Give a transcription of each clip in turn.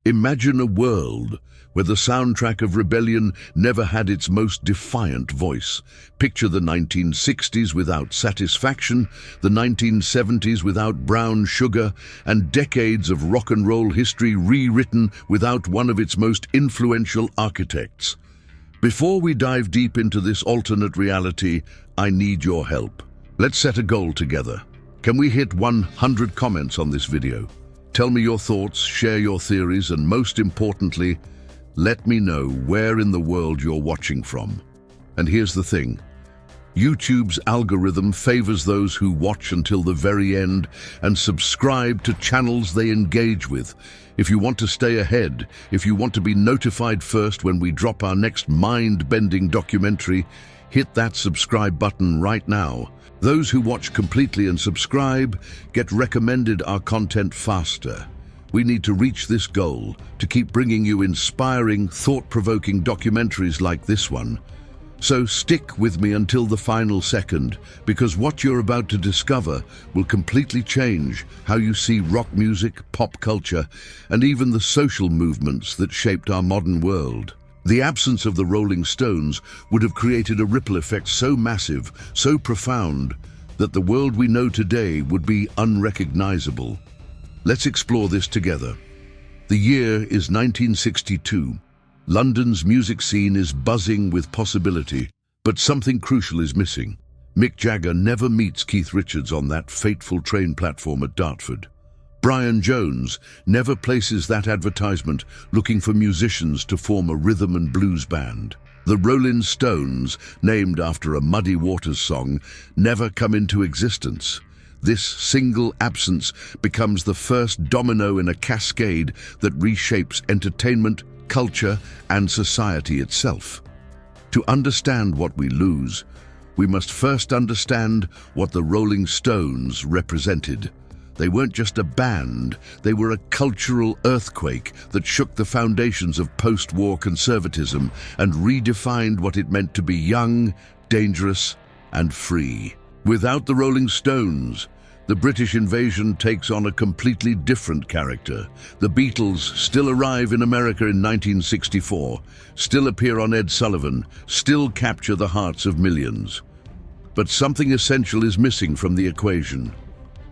Imagine a world where the soundtrack of rebellion never had its most defiant voice. Picture the 1960s without Satisfaction, the 1970s without Brown Sugar, and decades of rock and roll history rewritten without one of its most influential architects. Before we dive deep into this alternate reality, I need your help. Let's set a goal together. Can we hit 100 comments on this video? Tell me your thoughts, share your theories, and most importantly, let me know where in the world you're watching from. And here's the thing. YouTube's algorithm favors those who watch until the very end and subscribe to channels they engage with. If you want to stay ahead, if you want to be notified first when we drop our next mind-bending documentary, hit that subscribe button right now. Those who watch completely and subscribe get recommended our content faster. We need to reach this goal to keep bringing you inspiring, thought-provoking documentaries like this one. So stick with me until the final second, because what you're about to discover will completely change how you see rock music, pop culture, and even the social movements that shaped our modern world. The absence of the Rolling Stones would have created a ripple effect so massive, so profound, that the world we know today would be unrecognizable. Let's explore this together. The year is 1962. London's music scene is buzzing with possibility, but something crucial is missing. Mick Jagger never meets Keith Richards on that fateful train platform at Dartford. Brian Jones never places that advertisement looking for musicians to form a rhythm and blues band. The Rolling Stones, named after a Muddy Waters song, never come into existence. This single absence becomes the first domino in a cascade that reshapes entertainment, culture, and society itself. To understand what we lose, we must first understand what the Rolling Stones represented. They weren't just a band, they were a cultural earthquake that shook the foundations of post-war conservatism and redefined what it meant to be young, dangerous, and free. Without the Rolling Stones, the British invasion takes on a completely different character. The Beatles still arrive in America in 1964, still appear on Ed Sullivan, still capture the hearts of millions. But something essential is missing from the equation.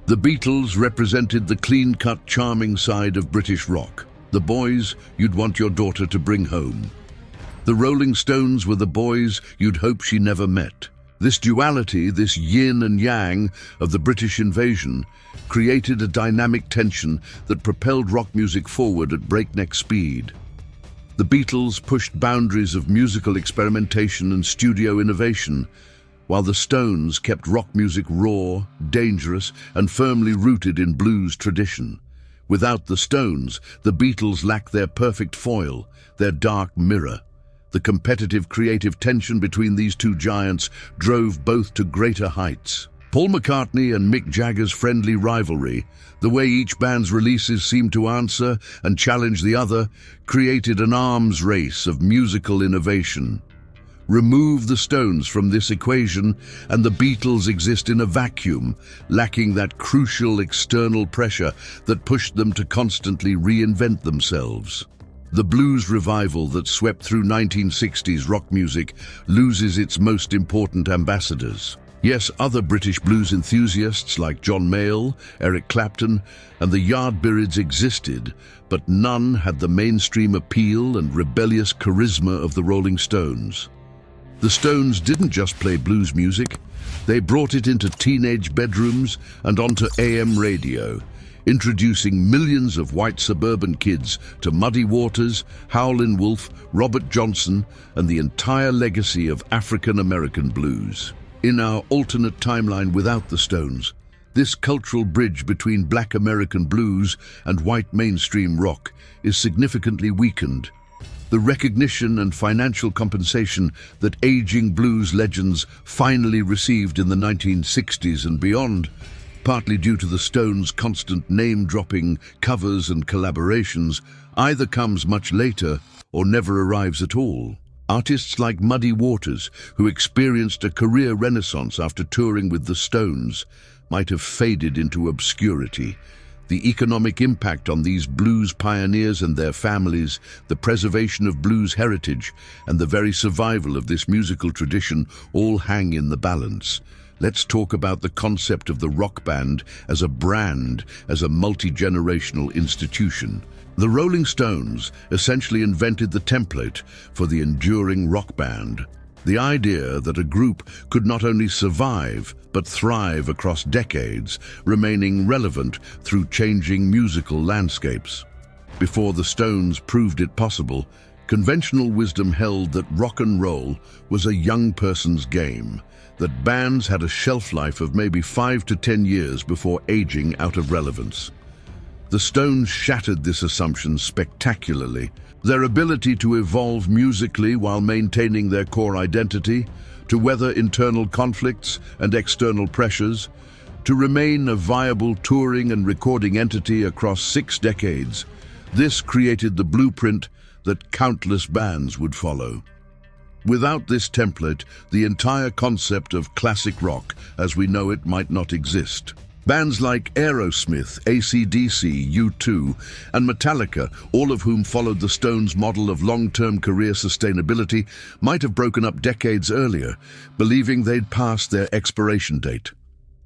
The Beatles represented the clean-cut, charming side of British rock, the boys you'd want your daughter to bring home. The Rolling Stones were the boys you'd hope she never met. This duality, this yin and yang of the British invasion, created a dynamic tension that propelled rock music forward at breakneck speed. The Beatles pushed boundaries of musical experimentation and studio innovation, while the Stones kept rock music raw, dangerous, and firmly rooted in blues tradition. Without the Stones, the Beatles lacked their perfect foil, their dark mirror. The competitive creative tension between these two giants drove both to greater heights. Paul McCartney and Mick Jagger's friendly rivalry, the way each band's releases seemed to answer and challenge the other, created an arms race of musical innovation. Remove the Stones from this equation and the Beatles exist in a vacuum, lacking that crucial external pressure that pushed them to constantly reinvent themselves. The blues revival that swept through 1960s rock music loses its most important ambassadors. Yes, other British blues enthusiasts like John Mayall, Eric Clapton, and the Yardbirds existed, but none had the mainstream appeal and rebellious charisma of the Rolling Stones. The Stones didn't just play blues music, they brought it into teenage bedrooms and onto AM radio, introducing millions of white suburban kids to Muddy Waters, Howlin' Wolf, Robert Johnson, and the entire legacy of African-American blues. In our alternate timeline without the Stones, this cultural bridge between Black American blues and white mainstream rock is significantly weakened. The recognition and financial compensation that aging blues legends finally received in the 1960s and beyond, partly due to the Stones' constant name-dropping, covers and collaborations, either comes much later or never arrives at all. Artists like Muddy Waters, who experienced a career renaissance after touring with the Stones, might have faded into obscurity. The economic impact on these blues pioneers and their families, the preservation of blues heritage, and the very survival of this musical tradition all hang in the balance. Let's talk about the concept of the rock band as a brand, as a multi-generational institution. The Rolling Stones essentially invented the template for the enduring rock band. The idea that a group could not only survive, but thrive across decades, remaining relevant through changing musical landscapes. Before the Stones proved it possible, conventional wisdom held that rock and roll was a young person's game, that bands had a shelf life of maybe 5 to 10 years before aging out of relevance. The Stones shattered this assumption spectacularly. Their ability to evolve musically while maintaining their core identity, to weather internal conflicts and external pressures, to remain a viable touring and recording entity across 6 decades, this created the blueprint that countless bands would follow. Without this template, the entire concept of classic rock as we know it might not exist. Bands like Aerosmith, AC/DC, U2, and Metallica, all of whom followed the Stones' model of long-term career sustainability, might have broken up decades earlier, believing they'd passed their expiration date.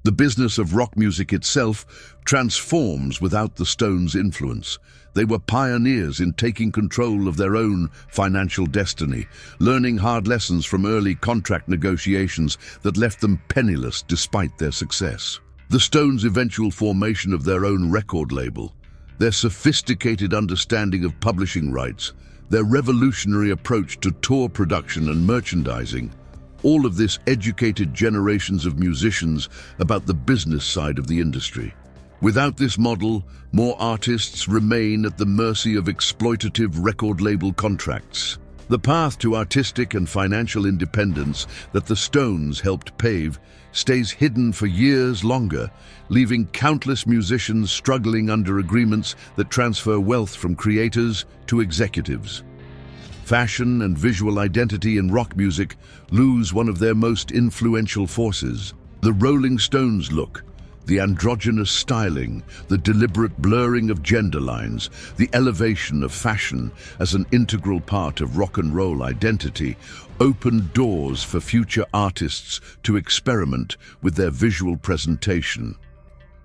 The business of rock music itself transforms without the Stones' influence. They were pioneers in taking control of their own financial destiny, learning hard lessons from early contract negotiations that left them penniless despite their success. The Stones' eventual formation of their own record label, their sophisticated understanding of publishing rights, their revolutionary approach to tour production and merchandising, all of this educated generations of musicians about the business side of the industry. Without this model, more artists remain at the mercy of exploitative record label contracts. The path to artistic and financial independence that the Stones helped pave stays hidden for years longer, leaving countless musicians struggling under agreements that transfer wealth from creators to executives. Fashion and visual identity in rock music lose one of their most influential forces. The Rolling Stones look, the androgynous styling, the deliberate blurring of gender lines, the elevation of fashion as an integral part of rock and roll identity, opened doors for future artists to experiment with their visual presentation.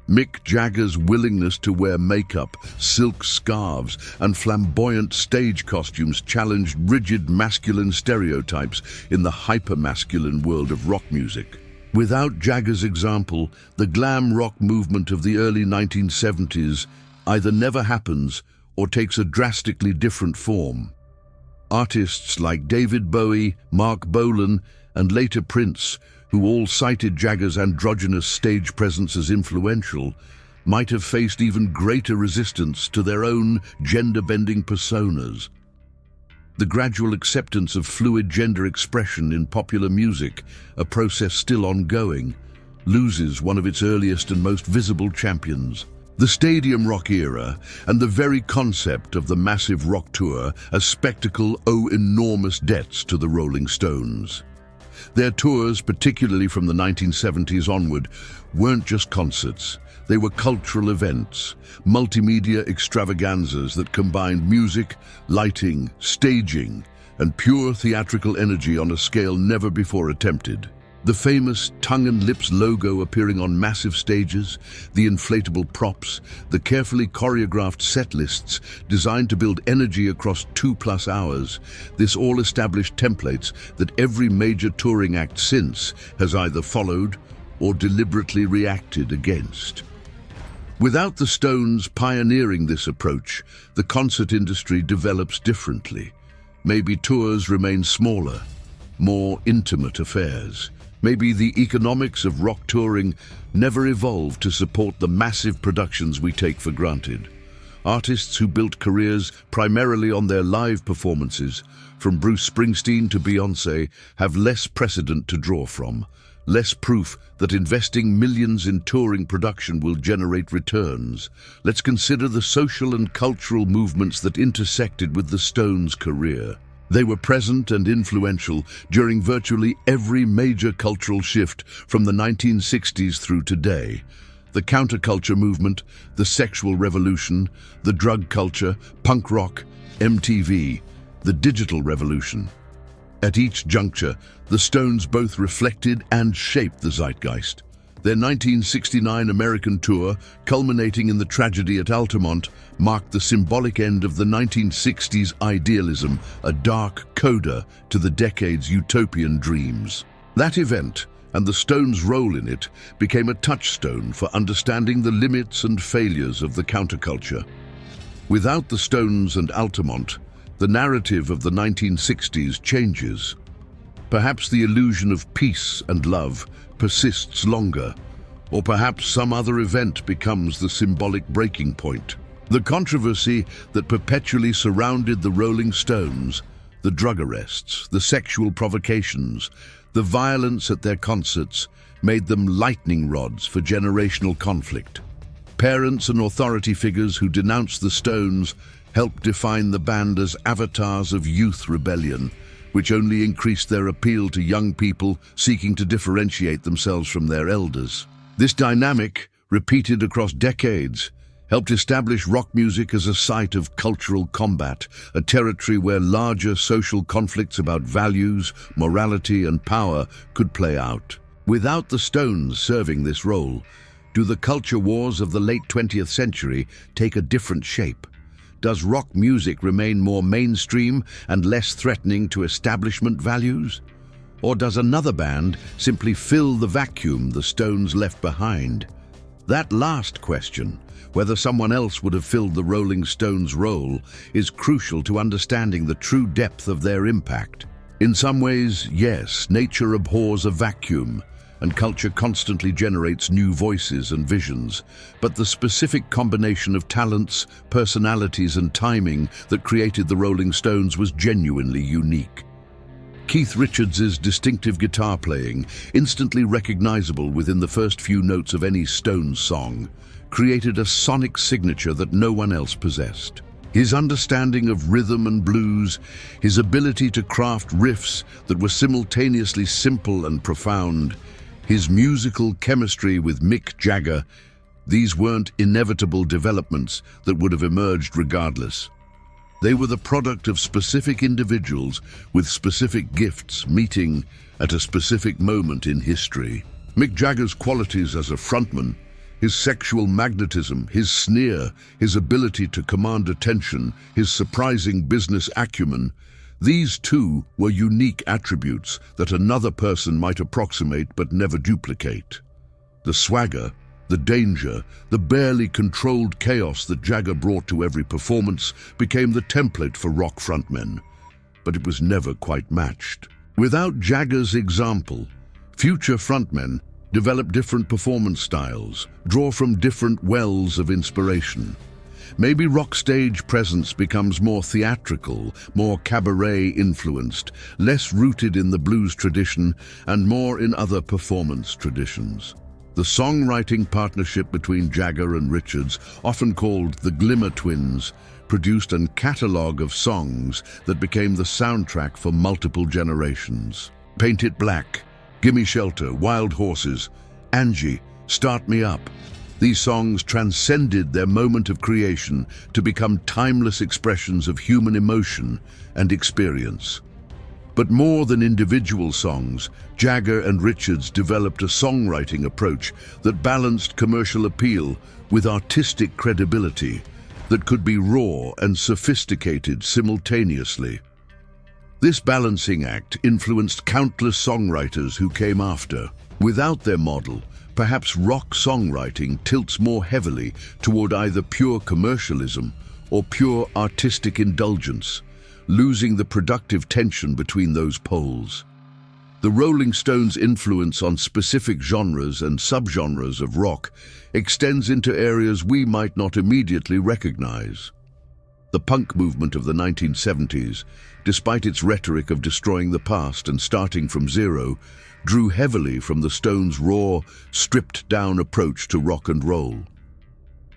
Mick Jagger's willingness to wear makeup, silk scarves, and flamboyant stage costumes challenged rigid masculine stereotypes in the hyper-masculine world of rock music. Without Jagger's example, the glam rock movement of the early 1970s either never happens or takes a drastically different form. Artists like David Bowie, Mark Bolan, and later Prince, who all cited Jagger's androgynous stage presence as influential, might have faced even greater resistance to their own gender-bending personas. The gradual acceptance of fluid gender expression in popular music, a process still ongoing, loses one of its earliest and most visible champions. The stadium rock era and the very concept of the massive rock tour as spectacle owe enormous debts to the Rolling Stones. Their tours, particularly from the 1970s onward, weren't just concerts. They were cultural events, multimedia extravaganzas that combined music, lighting, staging, and pure theatrical energy on a scale never before attempted. The famous tongue and lips logo appearing on massive stages, the inflatable props, the carefully choreographed set lists designed to build energy across 2+ hours, this all established templates that every major touring act since has either followed or deliberately reacted against. Without the Stones pioneering this approach, the concert industry develops differently. Maybe tours remain smaller, more intimate affairs. Maybe the economics of rock touring never evolved to support the massive productions we take for granted. Artists who built careers primarily on their live performances, from Bruce Springsteen to Beyoncé, have less precedent to draw from, less proof that investing millions in touring production will generate returns. Let's consider the social and cultural movements that intersected with the Stones' career. They were present and influential during virtually every major cultural shift from the 1960s through today. the counterculture movement, the sexual revolution, the drug culture, punk rock, MTV, the digital revolution. At each juncture, the Stones both reflected and shaped the zeitgeist. Their 1969 American tour, culminating in the tragedy at Altamont, marked the symbolic end of the 1960s idealism, a dark coda to the decade's utopian dreams. That event, and the Stones' role in it, became a touchstone for understanding the limits and failures of the counterculture. Without the Stones and Altamont, the narrative of the 1960s changes. Perhaps the illusion of peace and love persists longer, or perhaps some other event becomes the symbolic breaking point. The controversy that perpetually surrounded the Rolling Stones, the drug arrests, the sexual provocations, the violence at their concerts, made them lightning rods for generational conflict. Parents and authority figures who denounced the Stones helped define the band as avatars of youth rebellion, which only increased their appeal to young people seeking to differentiate themselves from their elders. This dynamic, repeated across decades, helped establish rock music as a site of cultural combat, a territory where larger social conflicts about values, morality, and power could play out. Without the Stones serving this role, do the culture wars of the late 20th century take a different shape? Does rock music remain more mainstream and less threatening to establishment values? Or does another band simply fill the vacuum the Stones left behind? That last question, whether someone else would have filled the Rolling Stones' role, is crucial to understanding the true depth of their impact. In some ways, yes, nature abhors a vacuum, and culture constantly generates new voices and visions, but the specific combination of talents, personalities, and timing that created the Rolling Stones was genuinely unique. Keith Richards' distinctive guitar playing, instantly recognizable within the first few notes of any Stones song, created a sonic signature that no one else possessed. His understanding of rhythm and blues, his ability to craft riffs that were simultaneously simple and profound, his musical chemistry with Mick Jagger, these weren't inevitable developments that would have emerged regardless. They were the product of specific individuals with specific gifts meeting at a specific moment in history. Mick Jagger's qualities as a frontman, his sexual magnetism, his sneer, his ability to command attention, his surprising business acumen, these too were unique attributes that another person might approximate but never duplicate. The swagger, the danger, the barely controlled chaos that Jagger brought to every performance became the template for rock frontmen, but it was never quite matched. Without Jagger's example, future frontmen develop different performance styles, draw from different wells of inspiration. Maybe rock stage presence becomes more theatrical, more cabaret-influenced, less rooted in the blues tradition and more in other performance traditions. The songwriting partnership between Jagger and Richards, often called the Glimmer Twins, produced a catalogue of songs that became the soundtrack for multiple generations. Paint It Black, Gimme Shelter, Wild Horses, Angie, Start Me Up. These songs transcended their moment of creation to become timeless expressions of human emotion and experience. But more than individual songs, Jagger and Richards developed a songwriting approach that balanced commercial appeal with artistic credibility that could be raw and sophisticated simultaneously. This balancing act influenced countless songwriters who came after. Without their model, perhaps rock songwriting tilts more heavily toward either pure commercialism or pure artistic indulgence, losing the productive tension between those poles. The Rolling Stones' influence on specific genres and subgenres of rock extends into areas we might not immediately recognize. The punk movement of the 1970s, despite its rhetoric of destroying the past and starting from zero, drew heavily from the Stones' raw, stripped-down approach to rock and roll.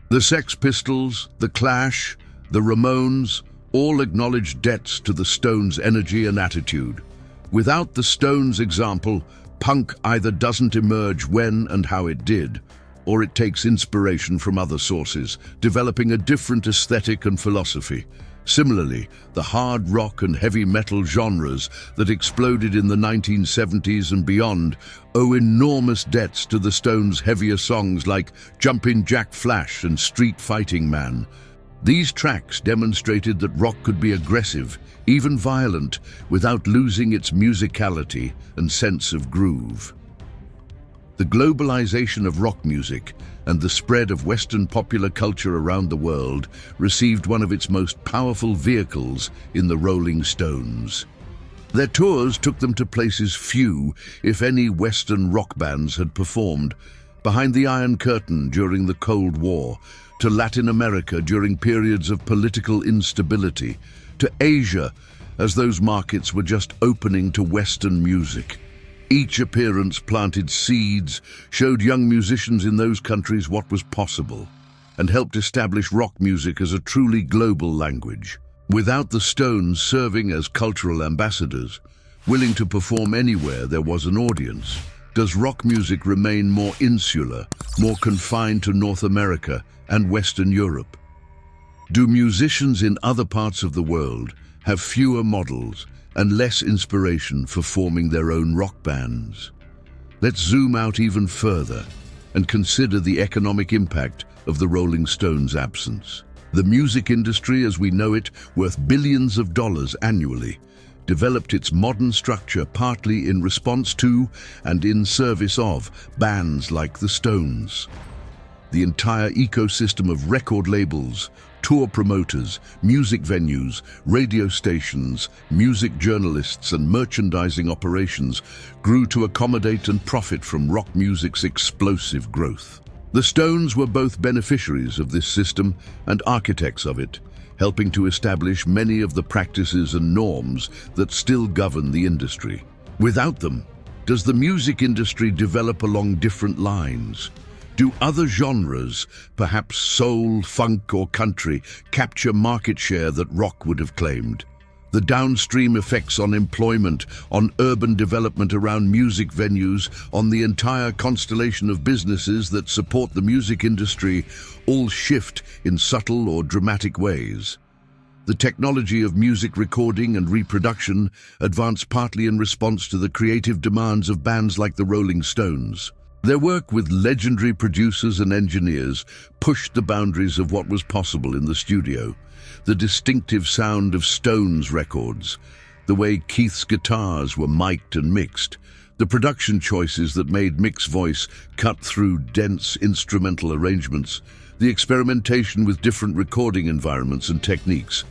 The Sex Pistols, The Clash, the Ramones, all acknowledged debts to the Stones' energy and attitude. Without the Stones' example, punk either doesn't emerge when and how it did, or it takes inspiration from other sources, developing a different aesthetic and philosophy. Similarly, the hard rock and heavy metal genres that exploded in the 1970s and beyond owe enormous debts to the Stones' heavier songs like Jumpin' Jack Flash and Street Fighting Man. These tracks demonstrated that rock could be aggressive, even violent, without losing its musicality and sense of groove. The globalization of rock music and the spread of Western popular culture around the world received one of its most powerful vehicles in the Rolling Stones. Their tours took them to places few, if any, Western rock bands had performed, behind the Iron Curtain during the Cold War, to Latin America during periods of political instability, to Asia as those markets were just opening to Western music. Each appearance planted seeds, showed young musicians in those countries what was possible, and helped establish rock music as a truly global language. Without the Stones serving as cultural ambassadors, willing to perform anywhere there was an audience, does rock music remain more insular, more confined to North America and Western Europe? Do musicians in other parts of the world have fewer models and less inspiration for forming their own rock bands? Let's zoom out even further and consider the economic impact of the Rolling Stones' absence. The music industry as we know it, worth billions of dollars annually, developed its modern structure partly in response to and in service of bands like the Stones. The entire ecosystem of record labels, tour promoters, music venues, radio stations, music journalists and merchandising operations grew to accommodate and profit from rock music's explosive growth. The Stones were both beneficiaries of this system and architects of it, helping to establish many of the practices and norms that still govern the industry. Without them, does the music industry develop along different lines? Do other genres, perhaps soul, funk or country, capture market share that rock would have claimed? The downstream effects on employment, on urban development around music venues, on the entire constellation of businesses that support the music industry all shift in subtle or dramatic ways. The technology of music recording and reproduction advanced partly in response to the creative demands of bands like the Rolling Stones. Their work with legendary producers and engineers pushed the boundaries of what was possible in the studio. The distinctive sound of Stones records, the way Keith's guitars were mic'd and mixed, the production choices that made Mick's voice cut through dense instrumental arrangements, the experimentation with different recording environments and techniques,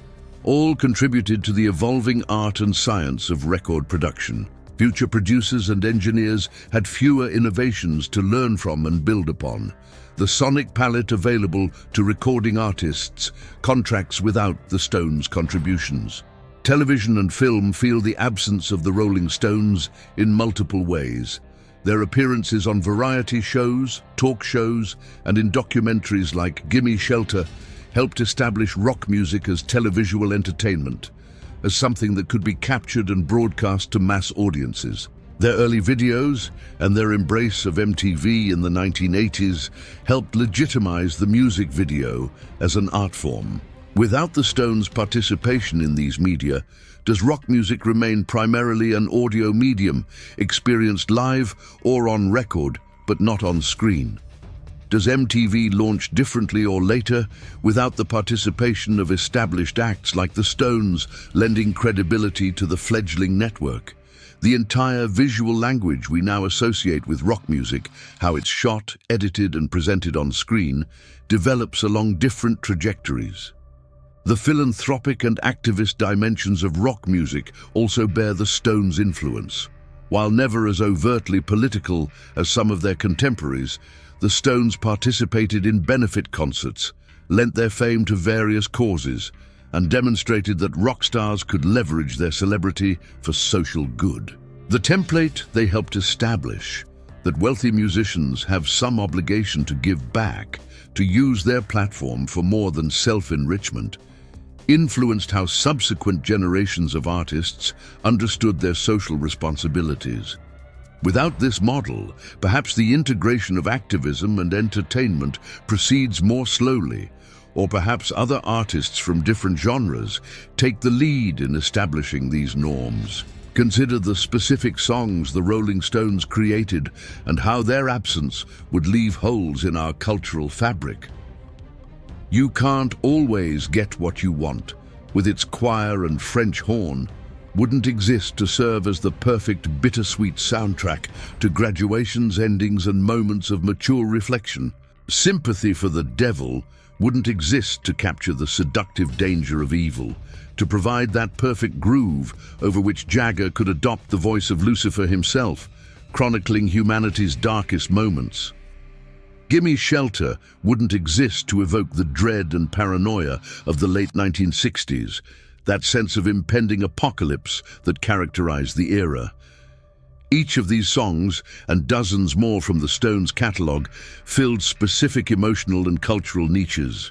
all contributed to the evolving art and science of record production. Future producers and engineers had fewer innovations to learn from and build upon. The sonic palette available to recording artists contracts without the Stones' contributions. Television and film feel the absence of the Rolling Stones in multiple ways. Their appearances on variety shows, talk shows, and in documentaries like Gimme Shelter helped establish rock music as televisual entertainment, as something that could be captured and broadcast to mass audiences. Their early videos and their embrace of MTV in the 1980s helped legitimize the music video as an art form. Without the Stones' participation in these media, does rock music remain primarily an audio medium, experienced live or on record, but not on screen? Does MTV launch differently or later without the participation of established acts like the Stones, lending credibility to the fledgling network? The entire visual language we now associate with rock music, how it's shot, edited and presented on screen, develops along different trajectories. The philanthropic and activist dimensions of rock music also bear the Stones' influence. While never as overtly political as some of their contemporaries, the Stones participated in benefit concerts, lent their fame to various causes, and demonstrated that rock stars could leverage their celebrity for social good. The template they helped establish, that wealthy musicians have some obligation to give back, to use their platform for more than self-enrichment, influenced how subsequent generations of artists understood their social responsibilities. Without this model, perhaps the integration of activism and entertainment proceeds more slowly, or perhaps other artists from different genres take the lead in establishing these norms. Consider the specific songs the Rolling Stones created and how their absence would leave holes in our cultural fabric. You Can't Always Get What You Want, with its choir and French horn, wouldn't exist to serve as the perfect bittersweet soundtrack to graduations, endings, and moments of mature reflection. Sympathy for the Devil wouldn't exist to capture the seductive danger of evil, to provide that perfect groove over which Jagger could adopt the voice of Lucifer himself, chronicling humanity's darkest moments. Gimme Shelter wouldn't exist to evoke the dread and paranoia of the late 1960s, that sense of impending apocalypse that characterized the era. Each of these songs, and dozens more from the Stones' catalogue, filled specific emotional and cultural niches.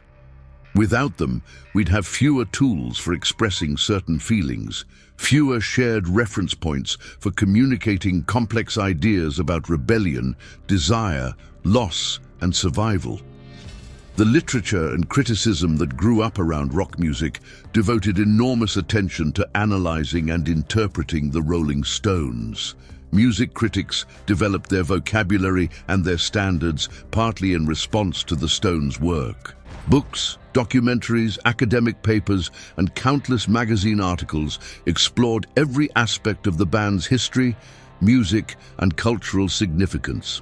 Without them, we'd have fewer tools for expressing certain feelings, fewer shared reference points for communicating complex ideas about rebellion, desire, loss, and survival. The literature and criticism that grew up around rock music devoted enormous attention to analyzing and interpreting the Rolling Stones. Music critics developed their vocabulary and their standards partly in response to the Stones' work. Books, documentaries, academic papers, and countless magazine articles explored every aspect of the band's history, music, and cultural significance.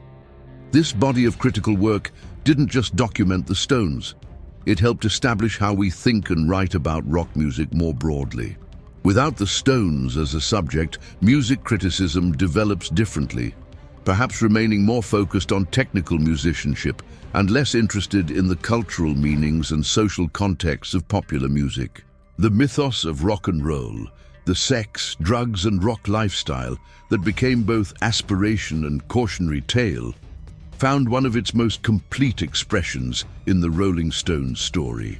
This body of critical work didn't just document the Stones. It helped establish how we think and write about rock music more broadly. Without the Stones as a subject, music criticism develops differently, perhaps remaining more focused on technical musicianship and less interested in the cultural meanings and social contexts of popular music. The mythos of rock and roll, the sex, drugs, and rock lifestyle that became both aspiration and cautionary tale, found one of its most complete expressions in the Rolling Stones story.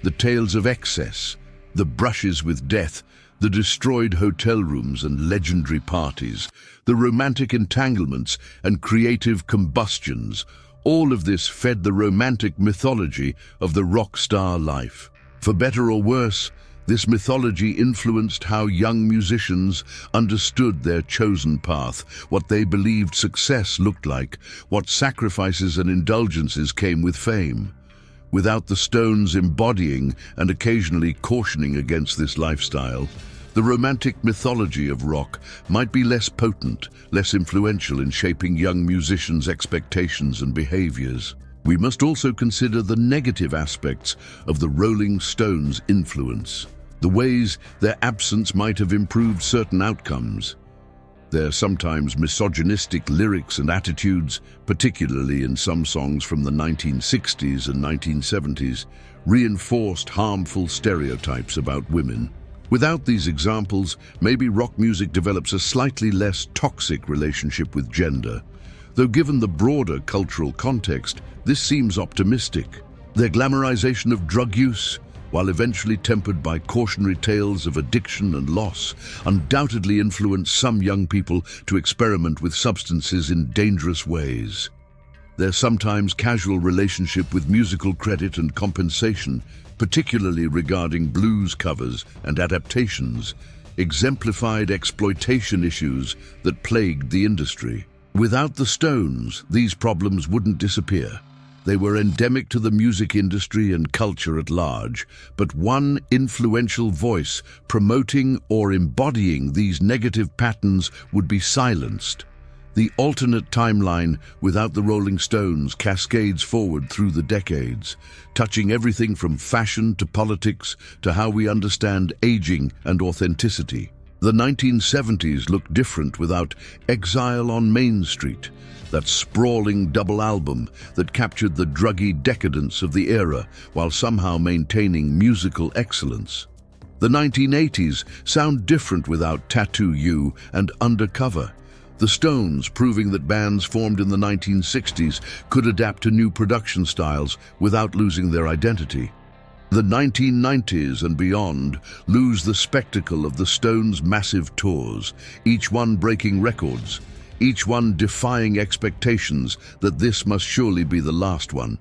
The tales of excess, the brushes with death, the destroyed hotel rooms and legendary parties, the romantic entanglements and creative combustions, all of this fed the romantic mythology of the rock star life. For better or worse, this mythology influenced how young musicians understood their chosen path, what they believed success looked like, what sacrifices and indulgences came with fame. Without the Stones embodying and occasionally cautioning against this lifestyle, the romantic mythology of rock might be less potent, less influential in shaping young musicians' expectations and behaviors. We must also consider the negative aspects of the Rolling Stones' influence, the ways their absence might have improved certain outcomes. Their sometimes misogynistic lyrics and attitudes, particularly in some songs from the 1960s and 1970s, reinforced harmful stereotypes about women. Without these examples, maybe rock music develops a slightly less toxic relationship with gender. Though given the broader cultural context, this seems optimistic. Their glamorization of drug use, while eventually tempered by cautionary tales of addiction and loss, undoubtedly influenced some young people to experiment with substances in dangerous ways. Their sometimes casual relationship with musical credit and compensation, particularly regarding blues covers and adaptations, exemplified exploitation issues that plagued the industry. Without the Stones, these problems wouldn't disappear. They were endemic to the music industry and culture at large, but one influential voice promoting or embodying these negative patterns would be silenced. The alternate timeline without the Rolling Stones cascades forward through the decades, touching everything from fashion to politics to how we understand aging and authenticity. The 1970s looked different without Exile on Main Street, that sprawling double album that captured the druggy decadence of the era while somehow maintaining musical excellence. The 1980s sound different without Tattoo You and Undercover. The Stones proving that bands formed in the 1960s could adapt to new production styles without losing their identity. The 1990s and beyond lose the spectacle of the Stones' massive tours, each one breaking records, each one defying expectations that this must surely be the last one.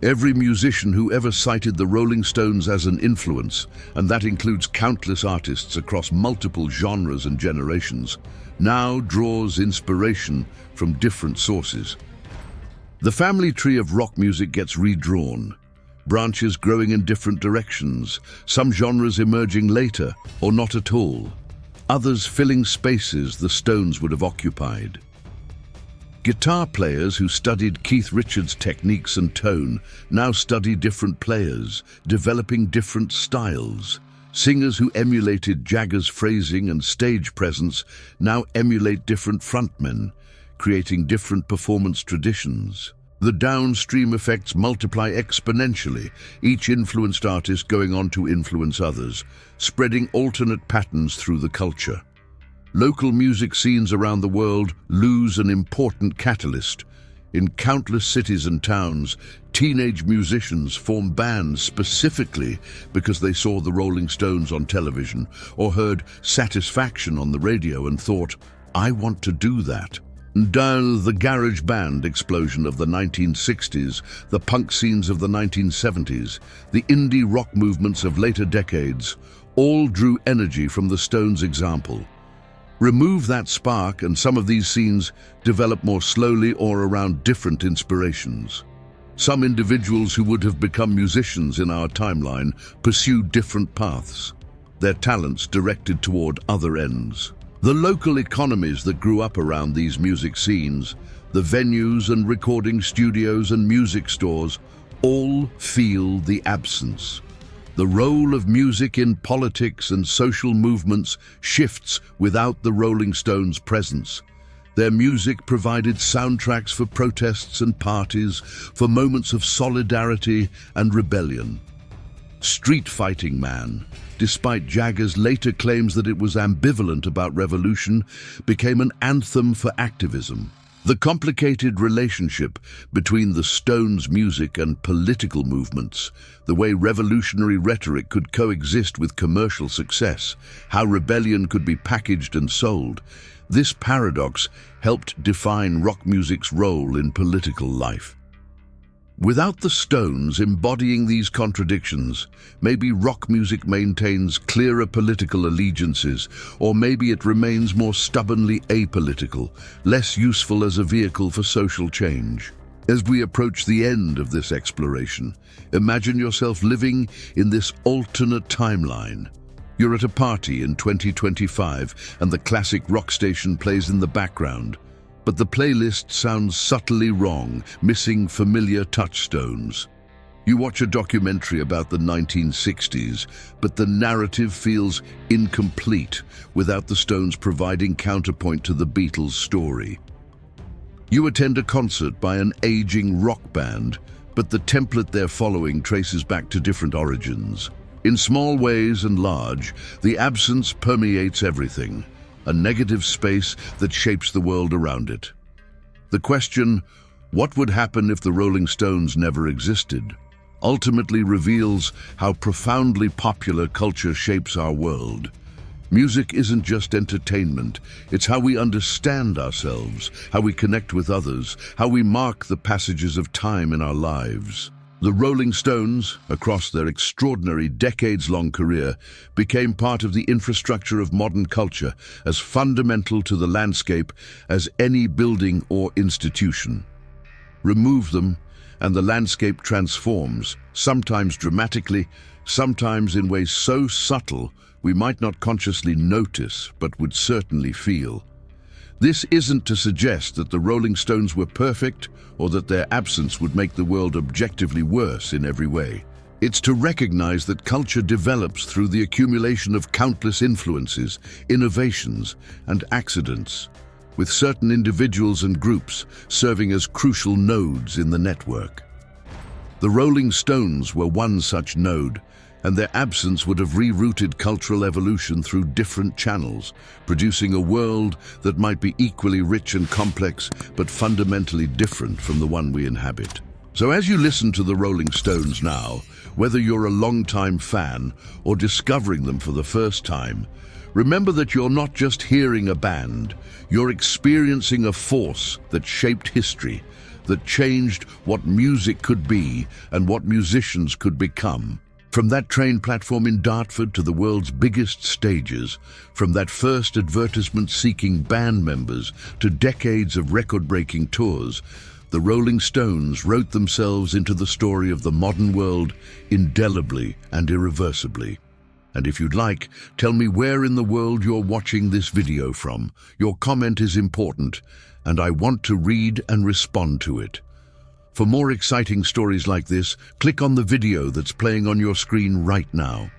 Every musician who ever cited the Rolling Stones as an influence, and that includes countless artists across multiple genres and generations, now draws inspiration from different sources. The family tree of rock music gets redrawn, branches growing in different directions, some genres emerging later or not at all, others filling spaces the Stones would have occupied. Guitar players who studied Keith Richards' techniques and tone now study different players, developing different styles. Singers who emulated Jagger's phrasing and stage presence now emulate different frontmen, creating different performance traditions. The downstream effects multiply exponentially, each influenced artist going on to influence others, spreading alternate patterns through the culture. Local music scenes around the world lose an important catalyst. In countless cities and towns, teenage musicians form bands specifically because they saw the Rolling Stones on television or heard Satisfaction on the radio and thought, "I want to do that." Down the garage band explosion of the 1960s, the punk scenes of the 1970s, the indie rock movements of later decades, all drew energy from the Stones' example. Remove that spark and some of these scenes develop more slowly or around different inspirations. Some individuals who would have become musicians in our timeline pursue different paths, their talents directed toward other ends. The local economies that grew up around these music scenes, the venues and recording studios and music stores, all feel the absence. The role of music in politics and social movements shifts without the Rolling Stones' presence. Their music provided soundtracks for protests and parties, for moments of solidarity and rebellion. Street Fighting Man, despite Jagger's later claims that it was ambivalent about revolution, became an anthem for activism. The complicated relationship between the Stones' music and political movements, the way revolutionary rhetoric could coexist with commercial success, how rebellion could be packaged and sold, this paradox helped define rock music's role in political life. Without the Stones embodying these contradictions, maybe rock music maintains clearer political allegiances, or maybe it remains more stubbornly apolitical, less useful as a vehicle for social change. As we approach the end of this exploration, imagine yourself living in this alternate timeline. You're at a party in 2025 and the classic rock station plays in the background. But the playlist sounds subtly wrong, missing familiar touchstones. You watch a documentary about the 1960s, but the narrative feels incomplete without the Stones providing counterpoint to the Beatles' story. You attend a concert by an aging rock band, but the template they're following traces back to different origins. In small ways and large, the absence permeates everything, a negative space that shapes the world around it. The question, what would happen if the Rolling Stones never existed, ultimately reveals how profoundly popular culture shapes our world. Music isn't just entertainment, it's how we understand ourselves, how we connect with others, how we mark the passages of time in our lives. The Rolling Stones, across their extraordinary decades-long career, became part of the infrastructure of modern culture, as fundamental to the landscape as any building or institution. Remove them, and the landscape transforms, sometimes dramatically, sometimes in ways so subtle we might not consciously notice, but would certainly feel. This isn't to suggest that the Rolling Stones were perfect or that their absence would make the world objectively worse in every way. It's to recognize that culture develops through the accumulation of countless influences, innovations, and accidents, with certain individuals and groups serving as crucial nodes in the network. The Rolling Stones were one such node, and their absence would have rerouted cultural evolution through different channels, producing a world that might be equally rich and complex, but fundamentally different from the one we inhabit. So as you listen to the Rolling Stones now, Whether you're a long-time fan or discovering them for the first time, remember that you're not just hearing a band, you're experiencing a force that shaped history, that changed what music could be and what musicians could become. From that train platform in Dartford to the world's biggest stages, from that first advertisement seeking band members to decades of record-breaking tours, the Rolling Stones wrote themselves into the story of the modern world indelibly and irreversibly. And if you'd like, tell me where in the world you're watching this video from. Your comment is important, and I want to read and respond to it. For more exciting stories like this, click on the video that's playing on your screen right now.